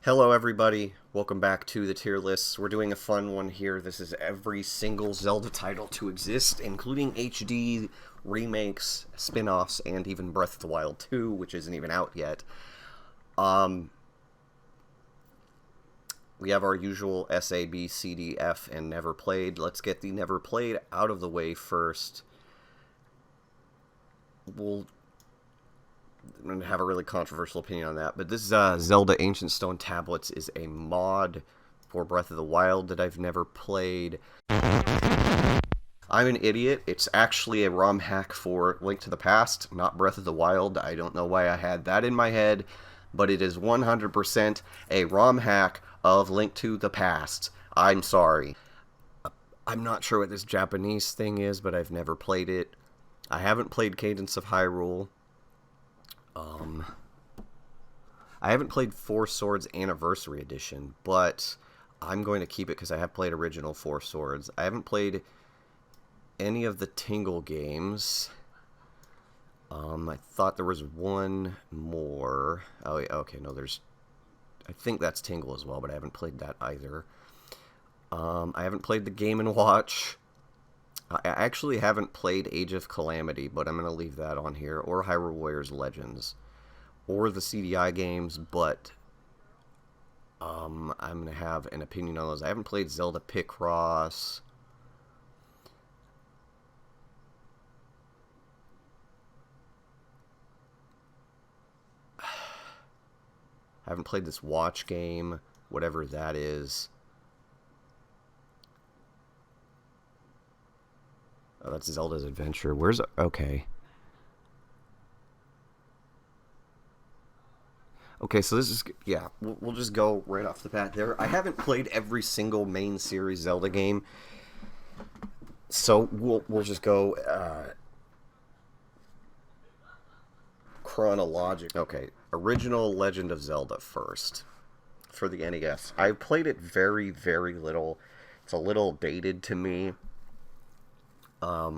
Hello everybody, welcome back to the tier lists. We're doing a fun one here. This is every single Zelda title to exist, including HD, remakes, spin-offs, and even Breath of the Wild 2, which isn't even out yet. We have our usual S, A, B, C, D, F, and never played. Let's get the never played out of the way first. I'm going to have a really controversial opinion on that, but this Zelda Ancient Stone Tablets is a mod for Breath of the Wild that I've never played. I'm an idiot. It's actually a ROM hack for Link to the Past, not Breath of the Wild. I don't know why I had that in my head, but it is 100% a ROM hack of Link to the Past. I'm sorry. I'm not sure what this Japanese thing is, but I've never played it. I haven't played Cadence of Hyrule. I haven't played Four Swords Anniversary Edition, but I'm going to keep it because I have played original Four Swords. I haven't played any of the Tingle games. I thought there was one more. Oh, okay, no, I think that's Tingle as well, but I haven't played that either. I haven't played the Game & Watch. I actually haven't played Age of Calamity, but I'm going to leave that on here, or Hyrule Warriors Legends, or the CDI games, but I'm going to have an opinion on those. I haven't played Zelda Picross. I haven't played this watch game, whatever that is. Oh, that's Zelda's Adventure. Okay. Okay, so this is... Yeah, we'll just go right off the bat there. I haven't played every single main series Zelda game, so we'll just go chronologic. Okay, original Legend of Zelda first for the NES. I played it very, very little. It's a little dated to me. I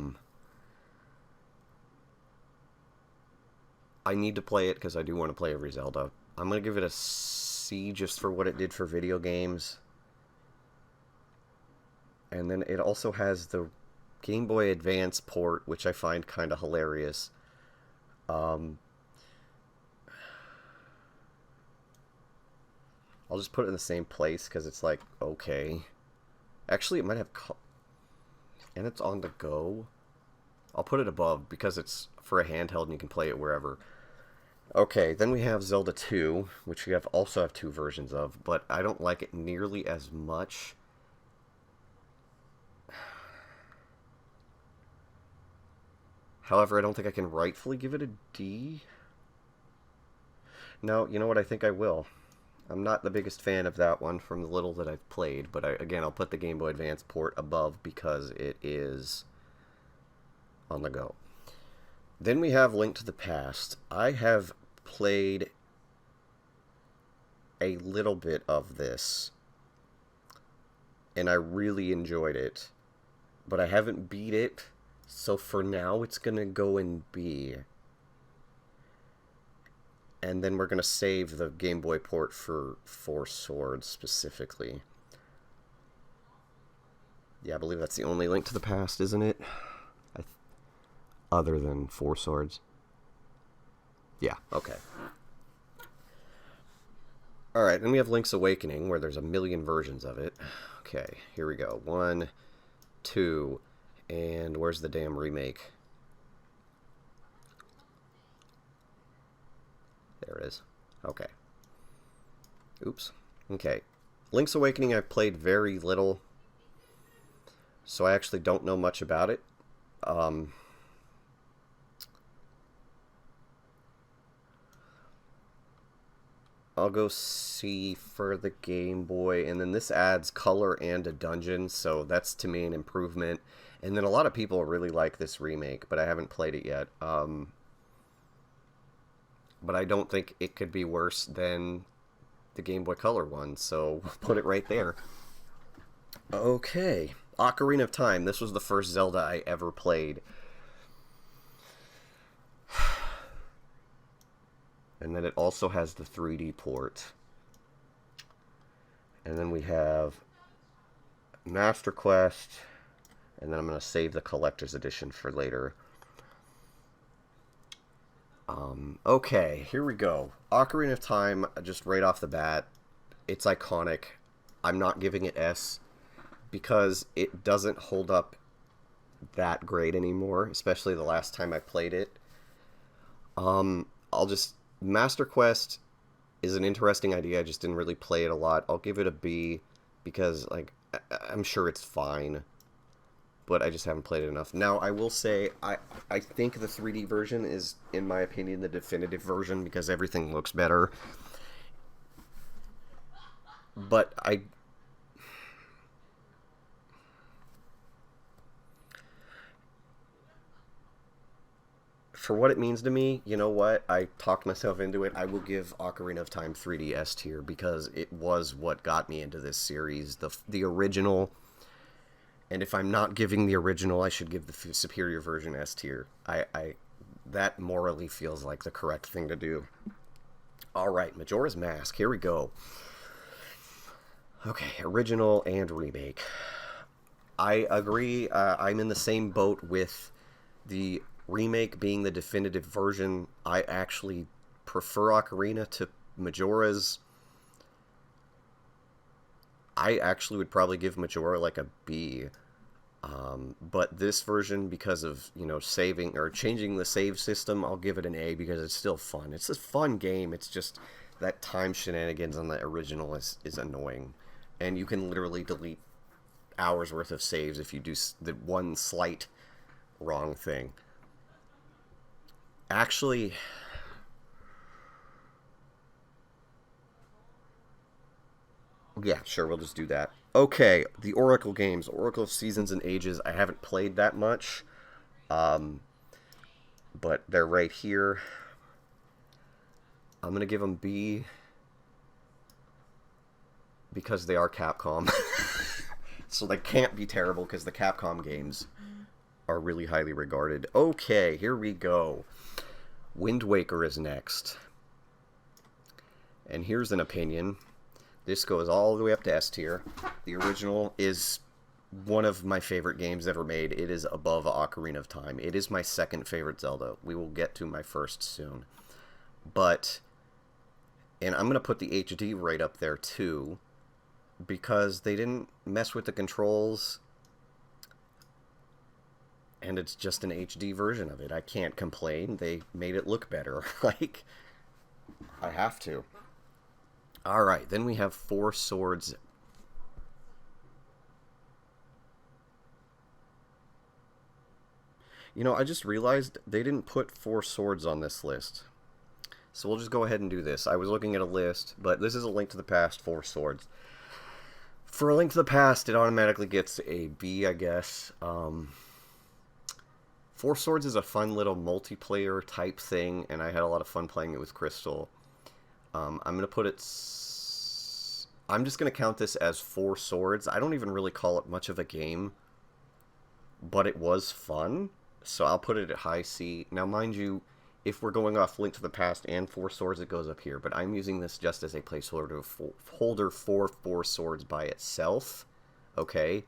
need to play it because I do want to play every Zelda. I'm going to give it a C just for what it did for video games. And then it also has the Game Boy Advance port, which I find kind of hilarious. I'll just put it in the same place because it's like, okay. Actually, it might have... And it's on the go. I'll put it above because it's for a handheld and you can play it wherever. Okay, then we have Zelda 2, which we also have two versions of, but I don't like it nearly as much. However, I don't think I can rightfully give it a D. No, you know what? I think I will. I'm not the biggest fan of that one from the little that I've played, but again, I'll put the Game Boy Advance port above because it is on the go. Then we have Link to the Past. I have played a little bit of this, and I really enjoyed it, but I haven't beat it, so for now it's going to go in B. And then we're going to save the Game Boy port for Four Swords specifically. Yeah, I believe that's the only Link to the Past, isn't it? Other than Four Swords. Yeah, okay. Alright, then we have Link's Awakening, where there's a million versions of it. Okay, here we go. 1, 2, and where's the damn remake? There it is. Okay. Oops. Okay. Link's Awakening I've played very little, so I actually don't know much about it. I'll go C for the Game Boy, and then this adds color and a dungeon, so that's to me an improvement. And then a lot of people really like this remake, but I haven't played it yet. But I don't think it could be worse than the Game Boy Color one, so we'll put it right there. Okay, Ocarina of Time. This was the first Zelda I ever played. And then it also has the 3D port. And then we have Master Quest, and then I'm going to save the Collector's Edition for later. Okay, here we go. Ocarina of Time, just right off the bat, it's iconic. I'm not giving it S because it doesn't hold up that great anymore, especially the last time I played it. I'll just... Master Quest is an interesting idea. I just didn't really play it a lot. I'll give it a B because, like, I'm sure it's fine, but I just haven't played it enough. Now, I will say, I think the 3D version is, in my opinion, the definitive version because everything looks better. But for what it means to me, you know what? I talked myself into it. I will give Ocarina of Time 3D S tier because it was what got me into this series. The original... And if I'm not giving the original, I should give the superior version S tier. That morally feels like the correct thing to do. Alright, Majora's Mask. Here we go. Okay, original and remake. I agree. I'm in the same boat with the remake being the definitive version. I actually prefer Ocarina to Majora's. I actually would probably give Majora like a B. But this version, because of, you know, saving or changing the save system, I'll give it an A because it's still fun. It's a fun game. It's just that time shenanigans on the original is annoying. And you can literally delete hours worth of saves if you do the one slight wrong thing. Actually... Yeah, sure, we'll just do that. Okay, the Oracle games. Oracle of Seasons and Ages. I haven't played that much. But they're right here. I'm going to give them B. Because they are Capcom. So they can't be terrible because the Capcom games are really highly regarded. Okay, here we go. Wind Waker is next. And here's an opinion. This goes all the way up to S tier. The original is one of my favorite games ever made. It is above Ocarina of Time. It is my second favorite Zelda. We will get to my first soon. But, and I'm going to put the HD right up there too, because they didn't mess with the controls, and it's just an HD version of it. I can't complain. They made it look better. Like, I have to. Alright, then we have Four Swords. You know, I just realized they didn't put Four Swords on this list. So we'll just go ahead and do this. I was looking at a list, but this is A Link to the Past, Four Swords. For A Link to the Past, it automatically gets a B, I guess. Four Swords is a fun little multiplayer type thing, and I had a lot of fun playing it with Crystal. I'm going to put it... I'm just going to count this as Four Swords. I don't even really call it much of a game, but it was fun, so I'll put it at high C. Now, mind you, if we're going off Link to the Past and Four Swords, it goes up here, but I'm using this just as a placeholder for Four Swords by itself, okay?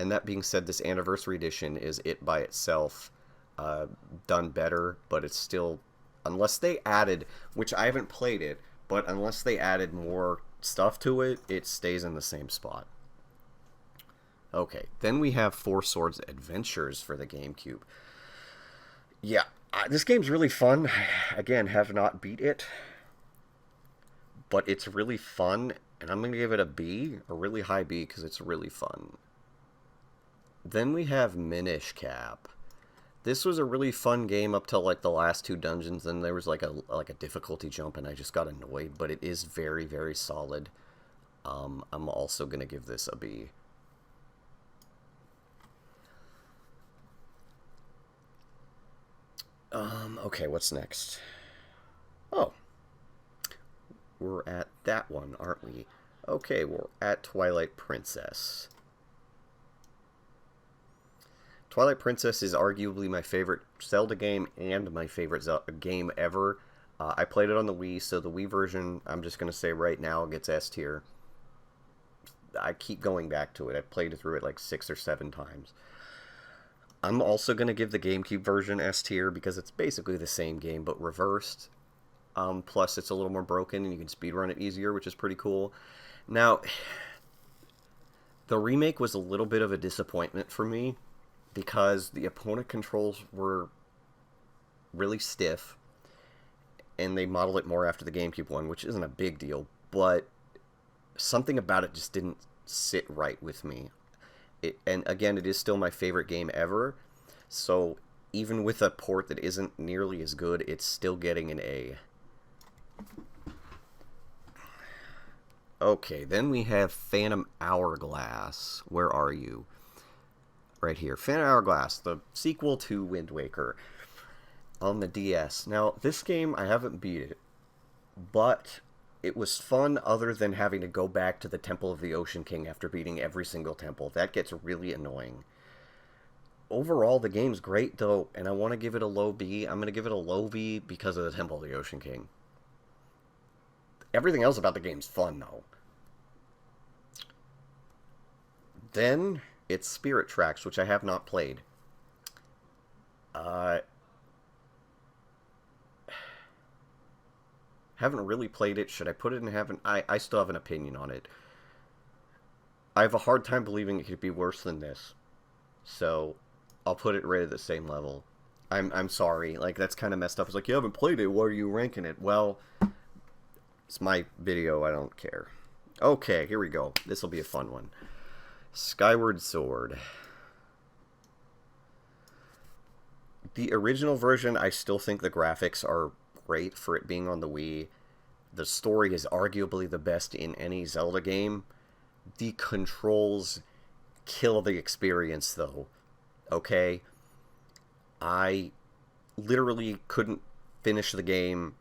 And that being said, this Anniversary Edition is it by itself, done better, but it's still... Unless they added, which I haven't played it, but unless they added more stuff to it, it stays in the same spot. Okay, then we have Four Swords Adventures for the GameCube. Yeah, this game's really fun. Again, have not beat it, but it's really fun, and I'm going to give it a B, a really high B, because it's really fun. Then we have Minish Cap. This was a really fun game up till like the last two dungeons, then there was like a difficulty jump and I just got annoyed, but it is very, very solid. I'm also going to give this a B. Okay, what's next? Oh. We're at that one, aren't we? Okay, we're at Twilight Princess. Twilight Princess is arguably my favorite Zelda game and my favorite game ever. I played it on the Wii, so the Wii version, I'm just going to say right now, gets S tier. I keep going back to it. I've played through it like 6 or 7 times. I'm also going to give the GameCube version S tier because it's basically the same game but reversed. Plus, it's a little more broken and you can speedrun it easier, which is pretty cool. Now, the remake was a little bit of a disappointment for me because the opponent controls were really stiff and they modeled it more after the GameCube one, which isn't a big deal, but something about it just didn't sit right with me. And again, it is still my favorite game ever, so even with a port that isn't nearly as good, it's still getting an A. Okay, then we have Phantom Hourglass. Where are you? Right here. Phantom Hourglass, the sequel to Wind Waker on the DS. Now, this game, I haven't beat it, but it was fun other than having to go back to the Temple of the Ocean King after beating every single temple. That gets really annoying. Overall, the game's great, though, and I want to give it a low B. I'm going to give it a low B because of the Temple of the Ocean King. Everything else about the game's fun, though. Then, it's Spirit Tracks, which I have not played. Haven't really played it. Should I put it in heaven? I still have an opinion on it. I have a hard time believing it could be worse than this. So, I'll put it right at the same level. I'm sorry. Like, that's kind of messed up. It's like, you haven't played it. Why are you ranking it? Well, it's my video. I don't care. Okay, here we go. This will be a fun one. Skyward Sword. The original version, I still think the graphics are great for it being on the Wii. The story is arguably the best in any Zelda game. The controls kill the experience, though. Okay? I literally couldn't finish the game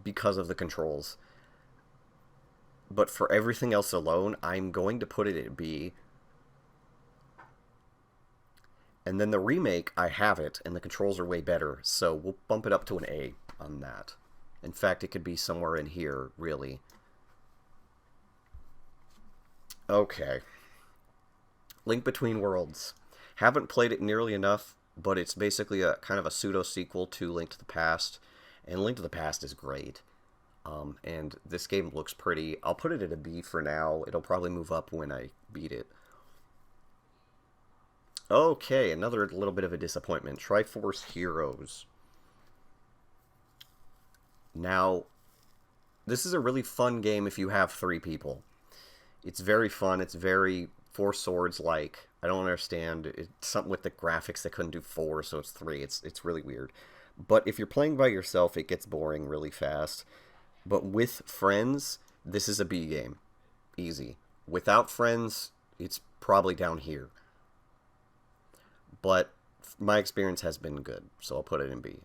because of the controls. But for everything else alone, I'm going to put it at B. And then the remake, I have it, and the controls are way better, so we'll bump it up to an A on that. In fact, it could be somewhere in here, really. Okay. Link Between Worlds. Haven't played it nearly enough, but it's basically a kind of a pseudo-sequel to Link to the Past, and Link to the Past is great. And this game looks pretty. I'll put it at a B for now. It'll probably move up when I beat it. Okay, another little bit of a disappointment. Triforce Heroes. Now, this is a really fun game if you have 3 people. It's very fun. It's very Four Swords-like. I don't understand. It's something with the graphics that couldn't do 4, so it's 3. It's really weird. But if you're playing by yourself, it gets boring really fast. But with friends, this is a B game. Easy. Without friends, it's probably down here. But my experience has been good, so I'll put it in B.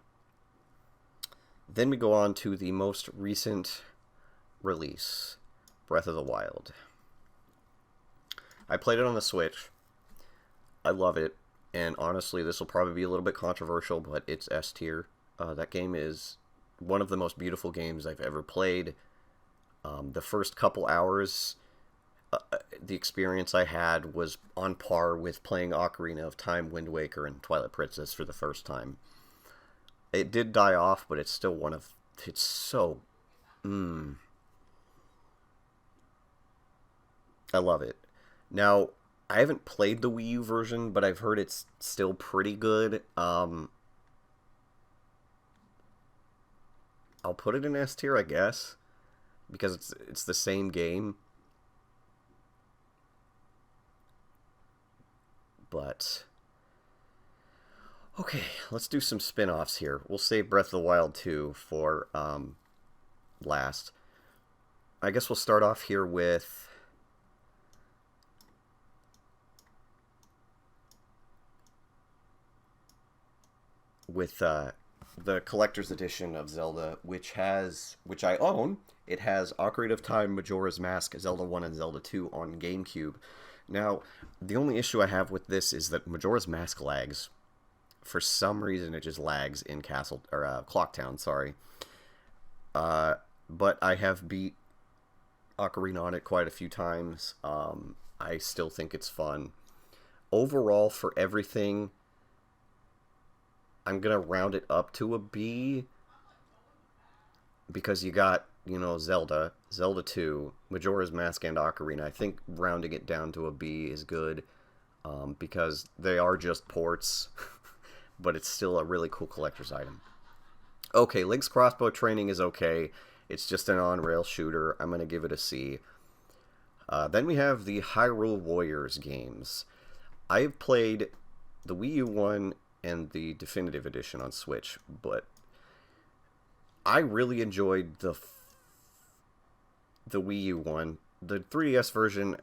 Then we go on to the most recent release, Breath of the Wild. I played it on the Switch. I love it, and honestly, this will probably be a little bit controversial, but it's S tier. That game is one of the most beautiful games I've ever played. The first couple hours, the experience I had was on par with playing Ocarina of Time, Wind Waker, and Twilight Princess for the first time. It did die off, but it's still one of... It's so... I love it. Now, I haven't played the Wii U version, but I've heard it's still pretty good. I'll put it in S tier, I guess, because it's the same game. But okay, let's do some spin-offs here. We'll save Breath of the Wild 2 for last. I guess we'll start off here with the collector's edition of Zelda, which I own. It has Ocarina of Time, Majora's Mask, Zelda 1, and Zelda 2 on GameCube. Now, the only issue I have with this is that Majora's Mask lags. For some reason, it just lags in Clocktown, sorry. But I have beat Ocarina on it quite a few times. I still think it's fun. Overall, for everything, I'm gonna round it up to a B because you got, Zelda, Zelda 2, Majora's Mask, and Ocarina. I think rounding it down to a B is good because they are just ports, but it's still a really cool collector's item. Okay, Link's crossbow training is okay. It's just an on-rail shooter. I'm going to give it a C. Then we have the Hyrule Warriors games. I've played the Wii U one and the Definitive Edition on Switch, but I really enjoyed the Wii U one. The 3DS version,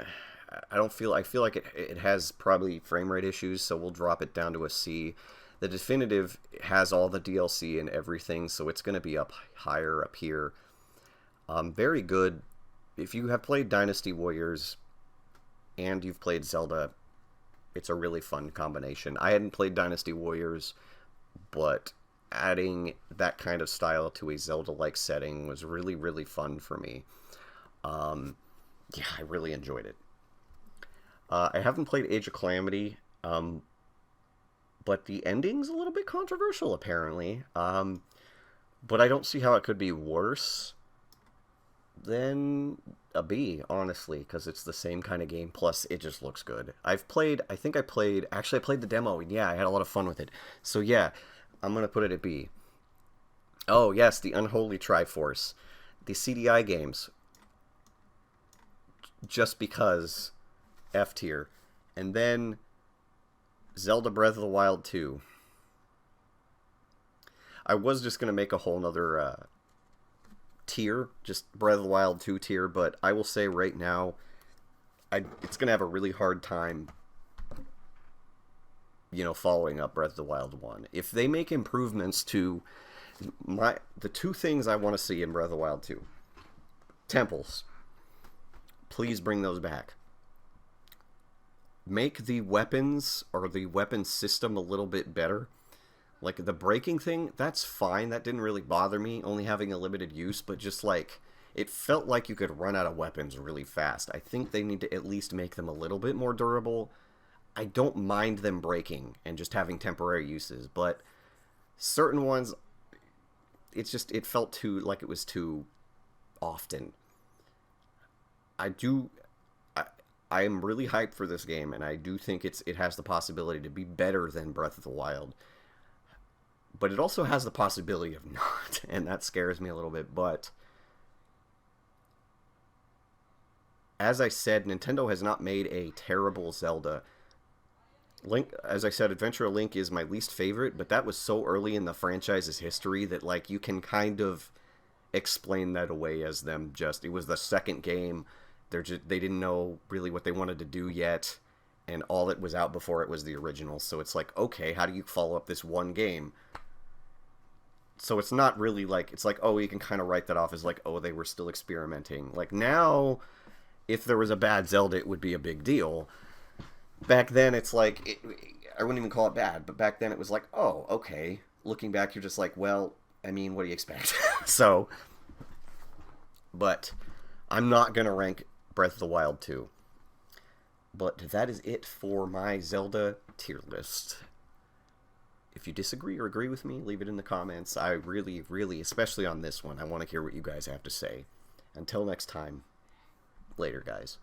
I feel like it has probably frame rate issues, so we'll drop it down to a C. The Definitive has all the DLC and everything, so it's going to be up higher up here. Very good. If you have played Dynasty Warriors and you've played Zelda, it's a really fun combination. I hadn't played Dynasty Warriors, but adding that kind of style to a Zelda-like setting was really, really fun for me. Yeah, I really enjoyed it. I haven't played Age of Calamity, but the ending's a little bit controversial, apparently. But I don't see how it could be worse than a B, honestly, because it's the same kind of game, plus it just looks good. I played the demo, and yeah, I had a lot of fun with it. So yeah, I'm going to put it at B. Oh, yes, the Unholy Triforce. The CDI games. Just because F tier. And then Zelda Breath of the Wild 2. I was just going to make a whole nother tier, just Breath of the Wild 2 tier, but I will say right now, it's going to have a really hard time, following up Breath of the Wild 1. If they make improvements to the two things I want to see in Breath of the Wild 2, temples, please bring those back. Make the weapons or the weapon system a little bit better. Like, the breaking thing, that's fine. That didn't really bother me, only having a limited use, but just, it felt like you could run out of weapons really fast. I think they need to at least make them a little bit more durable. I don't mind them breaking and just having temporary uses, but certain ones, it felt like it was too often. I am really hyped for this game, and I do think it has the possibility to be better than Breath of the Wild. But it also has the possibility of not, and that scares me a little bit. But as I said, Nintendo has not made a terrible Zelda. Link, as I said, Adventure of Link is my least favorite, but that was so early in the franchise's history that, you can kind of explain that away as them it was the second game. They didn't know really what they wanted to do yet, and all that was out before it was the original. So it's like, okay, how do you follow up this one game? So it's not really it's like, oh, you can kind of write that off as oh, they were still experimenting. Now, if there was a bad Zelda, it would be a big deal. Back then, it's I wouldn't even call it bad, but back then it was like, oh, okay. Looking back, you're just like, well, I mean, what do you expect? So, but I'm not going to rank Breath of the Wild 2. But that is it for my Zelda tier list. If you disagree or agree with me, leave it in the comments. I really, really, especially on this one, I want to hear what you guys have to say. Until next time, later, guys.